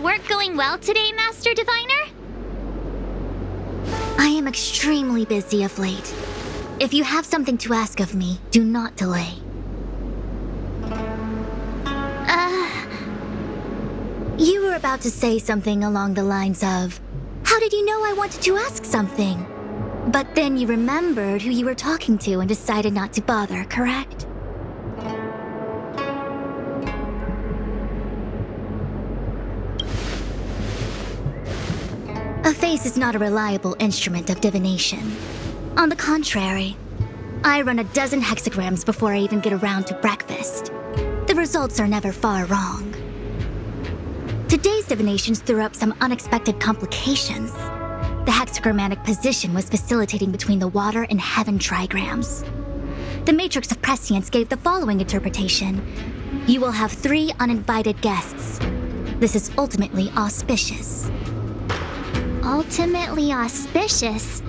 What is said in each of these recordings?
work going well today, Master Diviner? I am extremely busy of late. If you have something to ask of me, do not delay. You were about to say something along the lines of, "How did you know I wanted to ask something?" But then you remembered who you were talking to and decided not to bother, correct? A face is not a reliable instrument of divination. On the contrary, I run a dozen hexagrams before I even get around to breakfast. The results are never far wrong. Today's divinations threw up some unexpected complications. The hexagrammatic position was facilitating between the water and heaven trigrams. The matrix of prescience gave the following interpretation. You will have 3 uninvited guests. This is ultimately auspicious. Ultimately auspicious?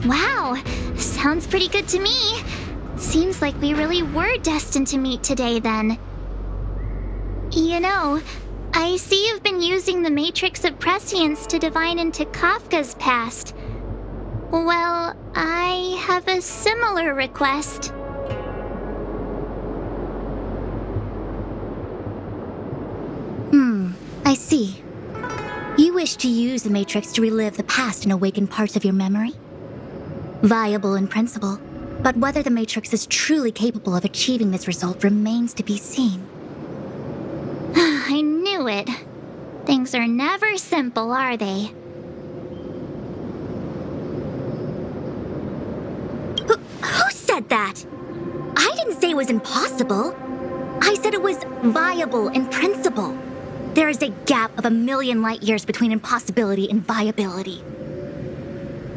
Wow, sounds pretty good to me. Seems like we really were destined to meet today then. You know, I see you've been using the Matrix of Prescience to divine into Kafka's past. Well, I have a similar request. I see. You wish to use the Matrix to relive the past and awaken parts of your memory? Viable in principle, but whether the Matrix is truly capable of achieving this result remains to be seen. I knew it. Things are never simple, are they? Who said that? I didn't say it was impossible. I said it was viable in principle. There is a gap of 1,000,000 light years between impossibility and viability.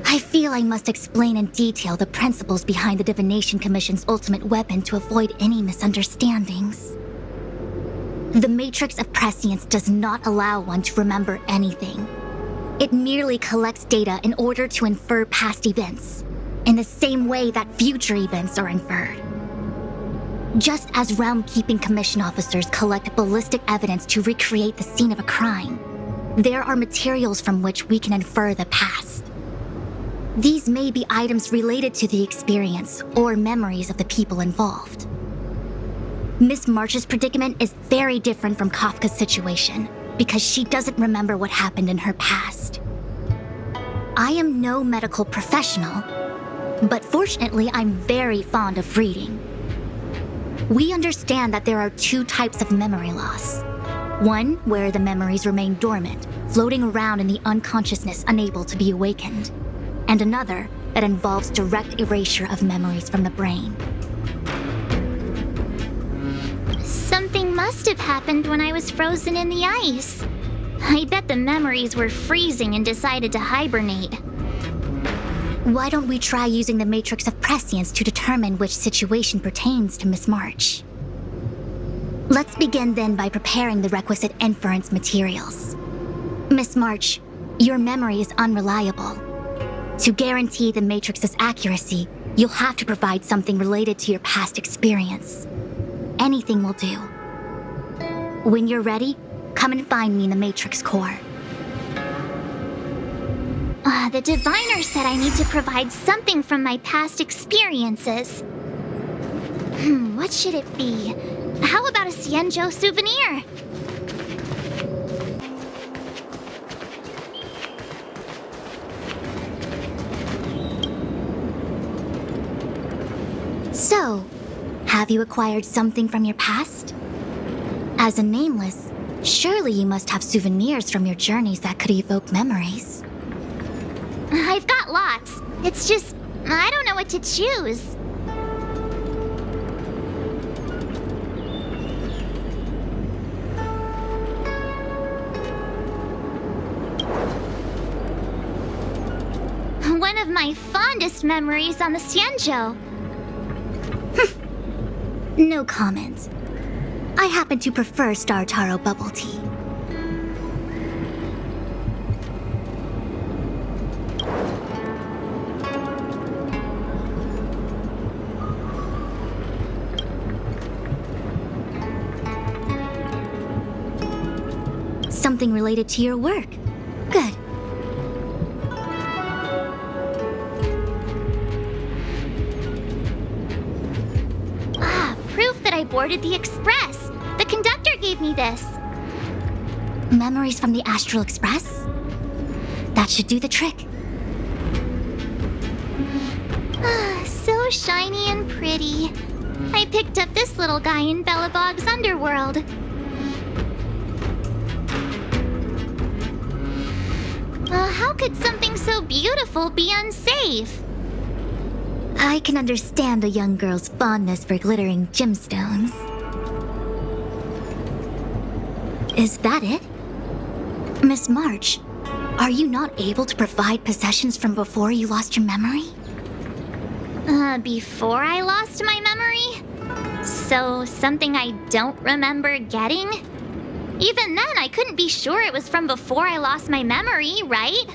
I feel I must explain in detail the principles behind the Divination Commission's ultimate weapon to avoid any misunderstandings. The Matrix of Prescience does not allow one to remember anything. It merely collects data in order to infer past events, in the same way that future events are inferred. Just as Realm-Keeping Commission officers collect ballistic evidence to recreate the scene of a crime, there are materials from which we can infer the past. These may be items related to the experience or memories of the people involved. Miss March's predicament is very different from Kafka's situation because she doesn't remember what happened in her past. I am no medical professional, but fortunately I'm very fond of reading. We understand that there are 2 types of memory loss. One where the memories remain dormant, floating around in the unconsciousness unable to be awakened. And another that involves direct erasure of memories from the brain. Something must have happened when I was frozen in the ice. I bet the memories were freezing and decided to hibernate. Why don't we try using the Matrix of Prescience to determine which situation pertains to Miss March? Let's begin then by preparing the requisite inference materials. Miss March, your memory is unreliable. To guarantee the Matrix's accuracy, you'll have to provide something related to your past experience. Anything will do. When you're ready, come and find me in the Matrix core. The diviner said I need to provide something from my past experiences. What should it be? How about a Xianzhou souvenir? So, have you acquired something from your past? As a nameless, surely you must have souvenirs from your journeys that could evoke memories. I've got lots. It's just, I don't know what to choose. One of my fondest memories on the Xianzhou. No comment. I happen to prefer Star Taro bubble tea. Something something related to your work. Good. Proof that I boarded the express. The conductor gave me this. Memories from the Astral Express? That should do the trick. So shiny and pretty. I picked up this little guy in Belobog's underworld. How could something so beautiful be unsafe? I can understand a young girl's fondness for glittering gemstones. Is that it? Miss March, are you not able to provide possessions from before you lost your memory? Before I lost my memory? So, something I don't remember getting? Even then, I couldn't be sure it was from before I lost my memory, right?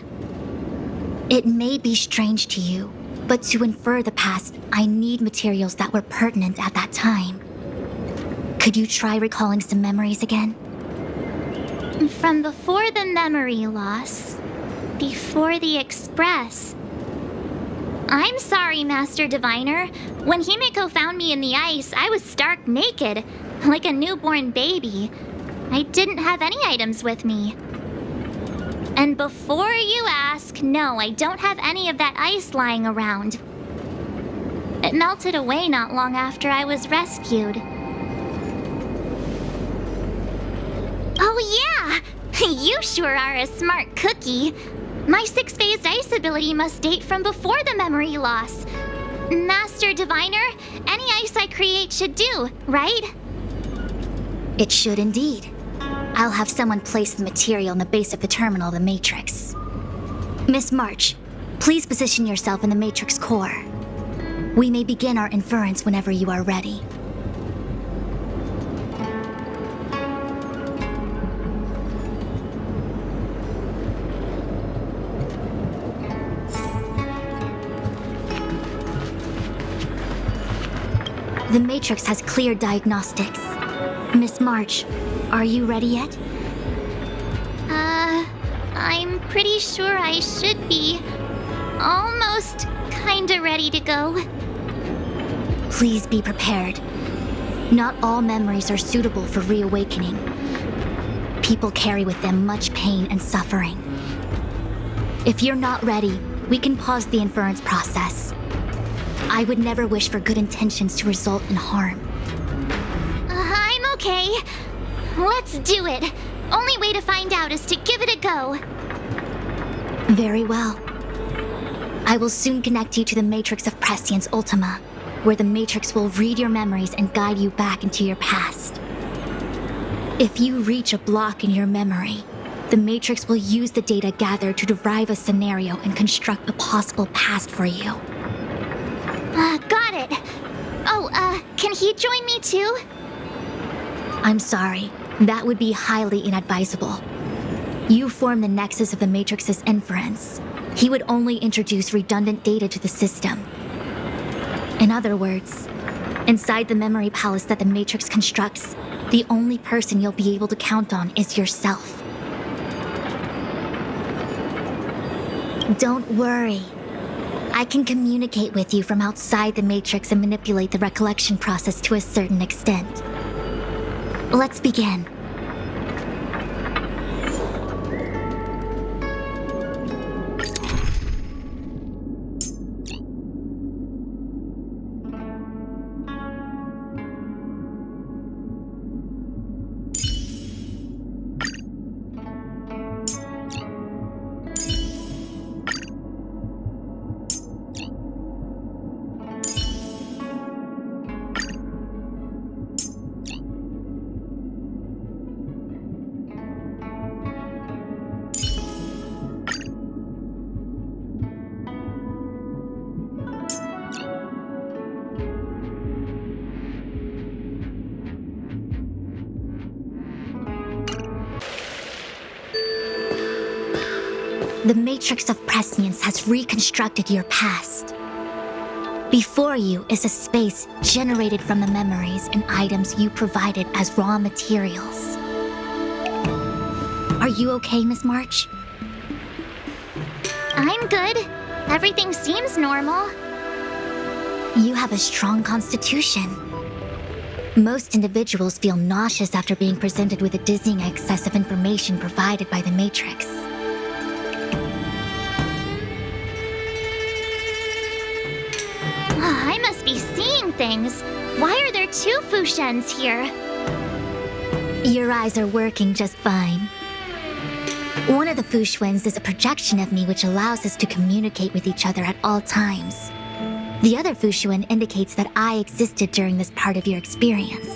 It may be strange to you, but to infer the past, I need materials that were pertinent at that time. Could you try recalling some memories again? From before the memory loss. Before the express. I'm sorry, Master Diviner. When Himiko found me in the ice, I was stark naked, like a newborn baby. I didn't have any items with me. And before you ask, no, I don't have any of that ice lying around. It melted away not long after I was rescued. Oh yeah! You sure are a smart cookie. My six-phased ice ability must date from before the memory loss. Master Diviner, any ice I create should do, right? It should indeed. I'll have someone place the material in the base of the terminal of the Matrix. Miss March, please position yourself in the Matrix core. We may begin our inference whenever you are ready. The Matrix has clear diagnostics. Miss March, are you ready yet? I'm pretty sure I should be. Almost kinda ready to go. Please be prepared. Not all memories are suitable for reawakening. People carry with them much pain and suffering. If you're not ready, we can pause the inference process. I would never wish for good intentions to result in harm. I'm okay. Let's do it. Only way to find out is to give it a go. Very well. I will soon connect you to the Matrix of Prescience Ultima, where the Matrix will read your memories and guide you back into your past. If you reach a block in your memory, the Matrix will use the data gathered to derive a scenario and construct a possible past for you. Got it. Oh, can he join me too? I'm sorry. That would be highly inadvisable. You form the nexus of the Matrix's inference. He would only introduce redundant data to the system. In other words, inside the memory palace that the Matrix constructs, the only person you'll be able to count on is yourself. Don't worry. I can communicate with you from outside the Matrix and manipulate the recollection process to a certain extent. Let's begin. The Matrix of Prescience has reconstructed your past. Before you is a space generated from the memories and items you provided as raw materials. Are Are you okay, Miss March? I'm good. Everything seems normal. You have a strong constitution. Most individuals feel nauseous after being presented with the dizzying excess of information provided by the Matrix. I must be seeing things. Why are there two Fushens here? Your eyes are working just fine. One of the Fushwens is a projection of me which allows us to communicate with each other at all times. The other Fushuen indicates that I existed during this part of your experience.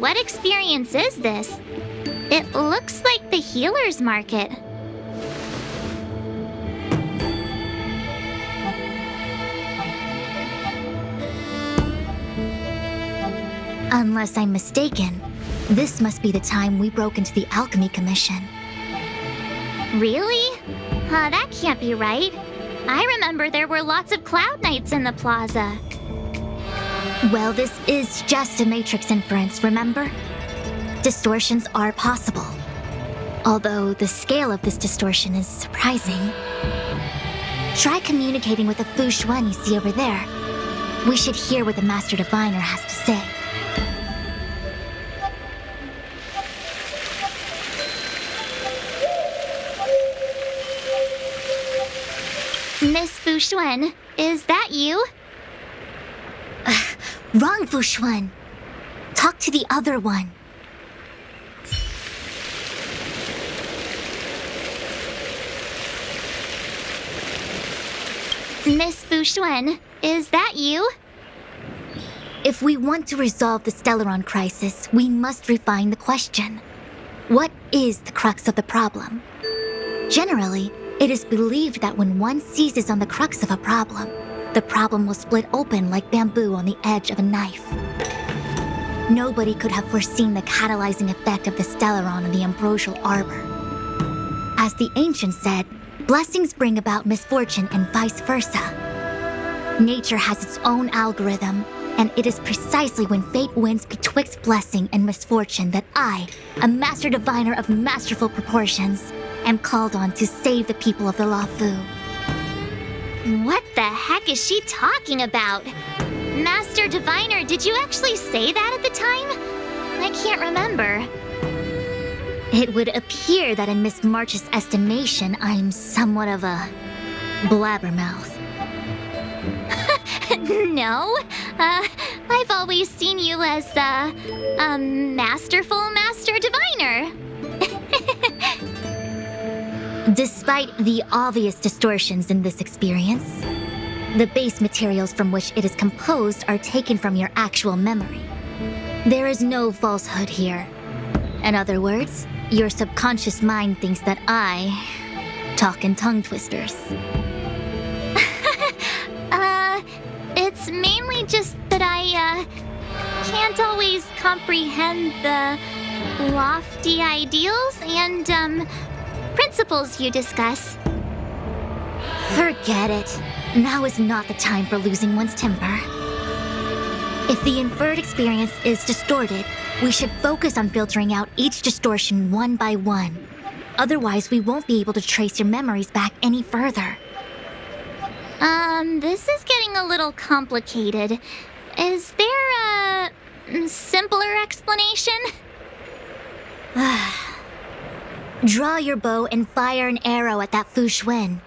What experience is this? It looks like the healer's market. Unless I'm mistaken, this must be the time we broke into the Alchemy Commission. Really? That can't be right. I remember there were lots of Cloud Knights in the plaza. Well, this is just a Matrix inference, remember? Distortions are possible. Although the scale of this distortion is surprising. Try communicating with the Fushuen you see over there. We should hear what the Master Diviner has to say. Miss Fushuen, is that you? Wrong Fushuen. Talk to the other one. Miss Fushuen, is that you? If we want to resolve the Stellaron crisis, we must refine the question. What is the crux of the problem? Generally, it is believed that when one seizes on the crux of a problem, the problem will split open like bamboo on the edge of a knife. Nobody could have foreseen the catalyzing effect of the Stellaron on the ambrosial arbor. As the ancients said, blessings bring about misfortune and vice versa. Nature has its own algorithm, and it is precisely when fate wins betwixt blessing and misfortune that I, a master diviner of masterful proportions, am called on to save the people of the Luofu. What the heck is she talking about? Master Diviner, did you actually say that at the time? I can't remember. It would appear that in Miss March's estimation, I'm somewhat of a blabbermouth. No, I've always seen you as a masterful Master Diviner. Despite the obvious distortions in this experience, the base materials from which it is composed are taken from your actual memory. There is no falsehood here. In other words, your subconscious mind thinks that I talk in tongue twisters. It's mainly just that I can't always comprehend the lofty ideals and principles you discuss. Forget it. Now is not the time for losing one's temper. If the inferred experience is distorted, we should focus on filtering out each distortion one by one. Otherwise, we won't be able to trace your memories back any further. This is getting a little complicated. Is there a simpler explanation? Draw your bow and fire an arrow at that Fushuen.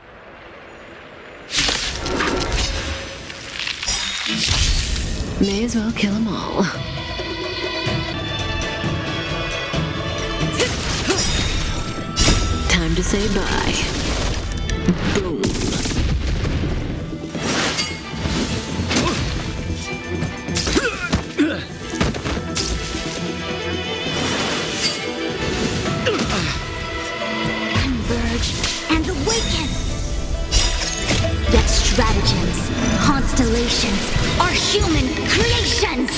May as well kill them all. Time to say bye. Boom. Converge and awaken! That stratagems, constellations, are human creations!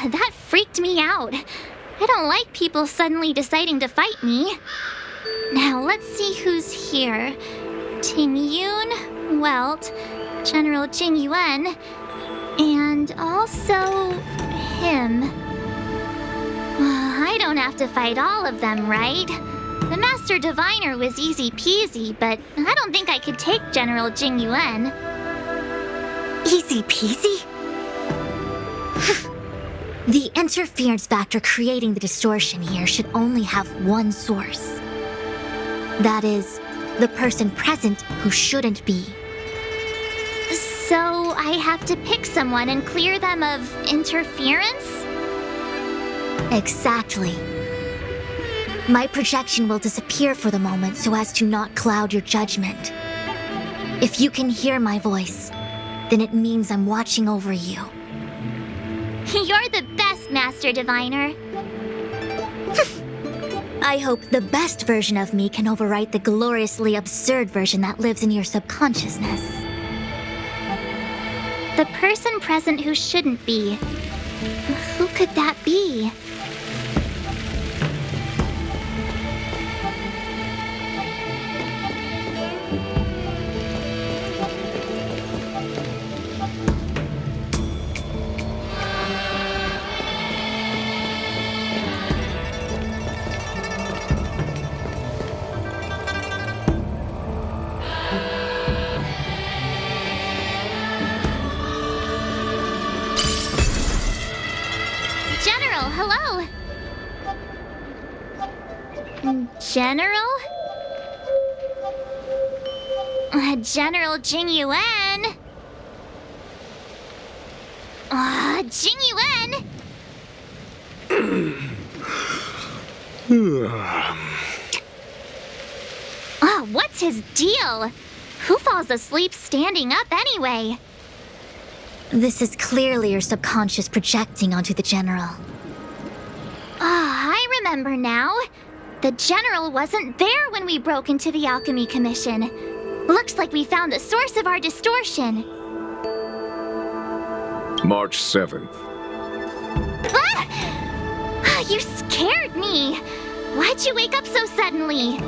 That freaked me out. I don't like people suddenly deciding to fight me. Now, let's see who's here. Ting Yun, Welt, General Jing Yuan, and And also him. I don't have to fight all of them, right? The Master Diviner was easy peasy, but I don't think I could take General Jing Yuan. Easy peasy? The interference factor creating the distortion here should only have one source. That is, the person present who shouldn't be. So I have to pick someone and clear them of interference? Exactly. My projection will disappear for the moment so as to not cloud your judgment. If you can hear my voice, then it means I'm watching over you. You're the best, Master Diviner. I hope the best version of me can overwrite the gloriously absurd version that lives in your subconsciousness. The person present who shouldn't be. Who could that be? General, hello! General? General Jing Yuan? Jing Yuan? What's his deal? Who falls asleep standing up anyway? This is clearly your subconscious projecting onto the General. I remember now. The General wasn't there when we broke into the Alchemy Commission. Looks like we found the source of our distortion. March 7th. You scared me. Why'd you wake up so suddenly?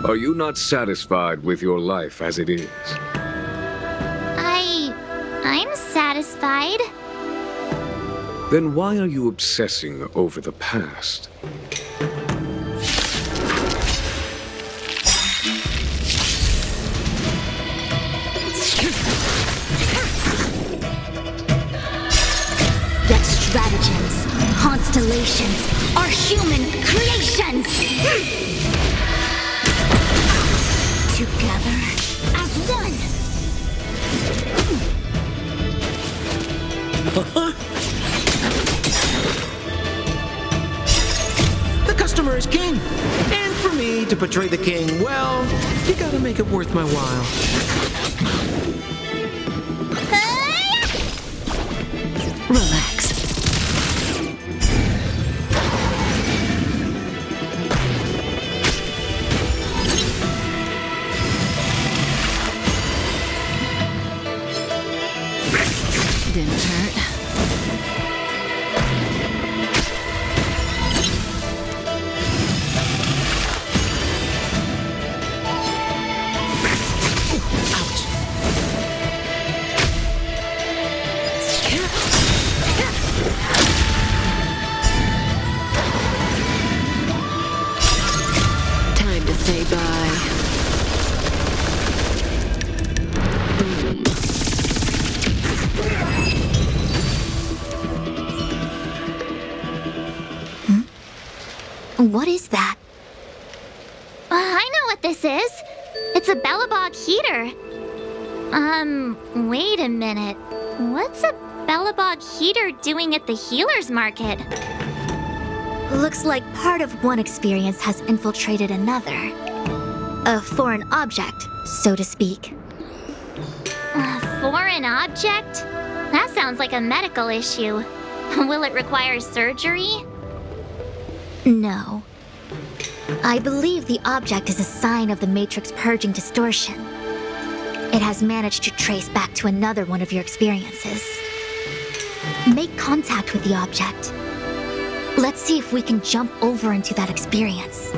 Are you not satisfied with your life as it is? I'm satisfied. Then why are you obsessing over the past? That stratagems, constellations, are human creations! Together as one! The customer is king. And for me to portray the king, well, you gotta make it worth my while. Relax. Didn't hurt. Time to say bye. Boom. What is that? I know what this is. It's a Bellabog heater. Wait a minute. What's a Bellabog heater doing at the healer's market? Looks like part of one experience has infiltrated another. A foreign object, so to speak. A foreign object? That sounds like a medical issue. Will it require surgery? No. I believe the object is a sign of the Matrix purging distortion. It has managed to trace back to another one of your experiences. Make contact with the object. Let's see if we can jump over into that experience.